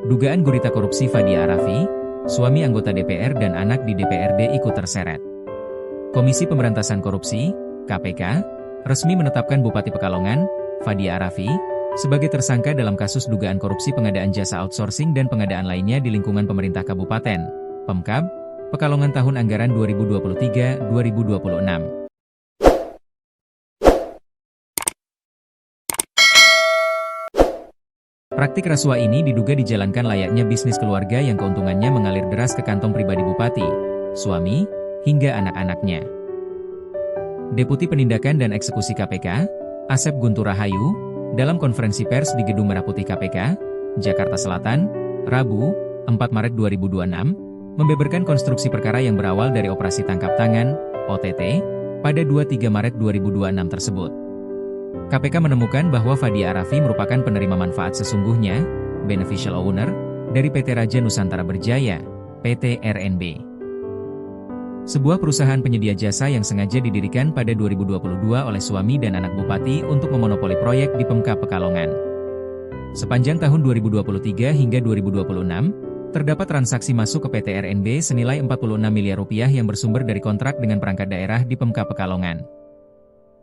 Dugaan gurita korupsi Fadia Arafi, suami anggota DPR dan anak di DPRD ikut terseret. Komisi Pemberantasan Korupsi, KPK, resmi menetapkan Bupati Pekalongan, Fadia Arafi, sebagai tersangka dalam kasus dugaan korupsi pengadaan jasa outsourcing dan pengadaan lainnya di lingkungan pemerintah Kabupaten, Pemkab, Pekalongan tahun anggaran 2023-2026. Praktik rasuah ini diduga dijalankan layaknya bisnis keluarga yang keuntungannya mengalir deras ke kantong pribadi bupati, suami, hingga anak-anaknya. Deputi Penindakan dan Eksekusi KPK, Asep Guntur Rahayu, dalam konferensi pers di Gedung Merah Putih KPK, Jakarta Selatan, Rabu, 4 Maret 2026, membeberkan konstruksi perkara yang berawal dari operasi tangkap tangan, OTT, pada 23 Maret 2026 tersebut. KPK menemukan bahwa Fadia Arafi merupakan penerima manfaat sesungguhnya, beneficial owner, dari PT Raja Nusantara Berjaya, PT RNB. Sebuah perusahaan penyedia jasa yang sengaja didirikan pada 2022 oleh suami dan anak bupati untuk memonopoli proyek di Pemkab Pekalongan. Sepanjang tahun 2023 hingga 2026, terdapat transaksi masuk ke PT RNB senilai 46 miliar rupiah yang bersumber dari kontrak dengan perangkat daerah di Pemkab Pekalongan.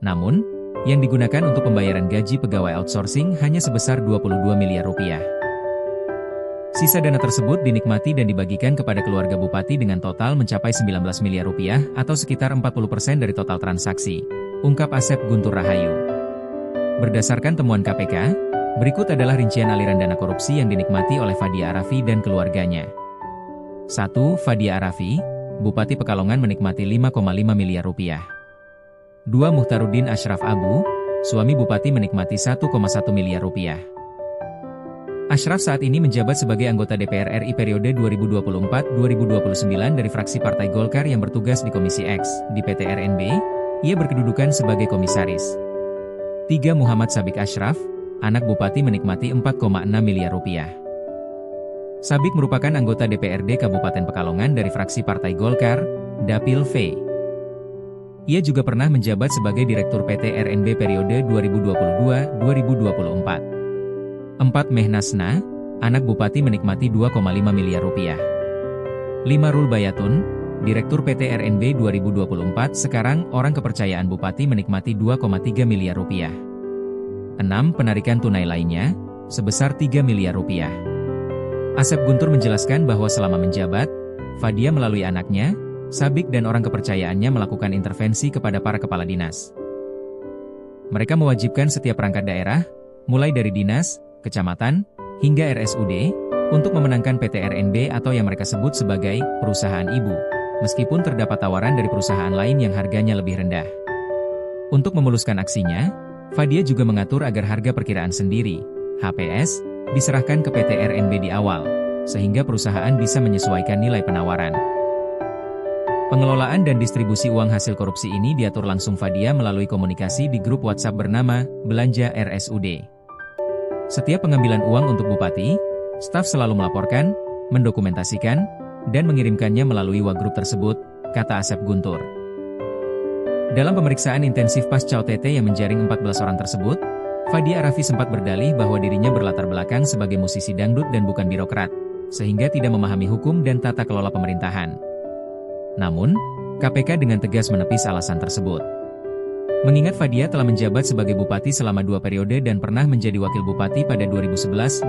Namun, yang digunakan untuk pembayaran gaji pegawai outsourcing hanya sebesar 22 miliar rupiah. Sisa dana tersebut dinikmati dan dibagikan kepada keluarga bupati dengan total mencapai 19 miliar rupiah atau sekitar 40% dari total transaksi, ungkap Asep Guntur Rahayu. Berdasarkan temuan KPK, berikut adalah rincian aliran dana korupsi yang dinikmati oleh Fadia Arafi dan keluarganya. 1. Fadia Arafi, Bupati Pekalongan menikmati 5,5 miliar rupiah. 2. Muhtaruddin Ashraf Abu, suami bupati menikmati 1,1 miliar rupiah. Ashraf saat ini menjabat sebagai anggota DPR RI periode 2024-2029 dari fraksi Partai Golkar yang bertugas di Komisi X di PT RNB. Ia berkedudukan sebagai komisaris. 3. Muhammad Sabik Ashraf, anak bupati menikmati 4,6 miliar rupiah. Sabik merupakan anggota DPRD Kabupaten Pekalongan dari fraksi Partai Golkar, Dapil V. Ia juga pernah menjabat sebagai Direktur PT RNB periode 2022-2024. 4. Mehnasna, anak bupati menikmati 2,5 miliar rupiah. 5. Rul Bayatun, Direktur PT RNB 2024 sekarang orang kepercayaan bupati menikmati 2,3 miliar rupiah. 6. Penarikan tunai lainnya, sebesar 3 miliar rupiah. Asep Guntur menjelaskan bahwa selama menjabat, Fadia melalui anaknya, Sabik dan orang kepercayaannya melakukan intervensi kepada para kepala dinas. Mereka mewajibkan setiap perangkat daerah, mulai dari dinas, kecamatan, hingga RSUD, untuk memenangkan PT RNB atau yang mereka sebut sebagai perusahaan ibu, meskipun terdapat tawaran dari perusahaan lain yang harganya lebih rendah. Untuk memuluskan aksinya, Fadia juga mengatur agar harga perkiraan sendiri, HPS, diserahkan ke PT RNB di awal, sehingga perusahaan bisa menyesuaikan nilai penawaran. Pengelolaan dan distribusi uang hasil korupsi ini diatur langsung Fadia melalui komunikasi di grup WhatsApp bernama Belanja RSUD. Setiap pengambilan uang untuk bupati, staf selalu melaporkan, mendokumentasikan, dan mengirimkannya melalui WhatsApp grup tersebut, kata Asep Guntur. Dalam pemeriksaan intensif pasca OTT yang menjaring 14 orang tersebut, Fadia Arafi sempat berdalih bahwa dirinya berlatar belakang sebagai musisi dangdut dan bukan birokrat, sehingga tidak memahami hukum dan tata kelola pemerintahan. Namun, KPK dengan tegas menepis alasan tersebut. Mengingat Fadia telah menjabat sebagai bupati selama 2 periode dan pernah menjadi wakil bupati pada 2011-2016,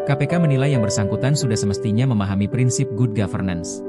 KPK menilai yang bersangkutan sudah semestinya memahami prinsip good governance.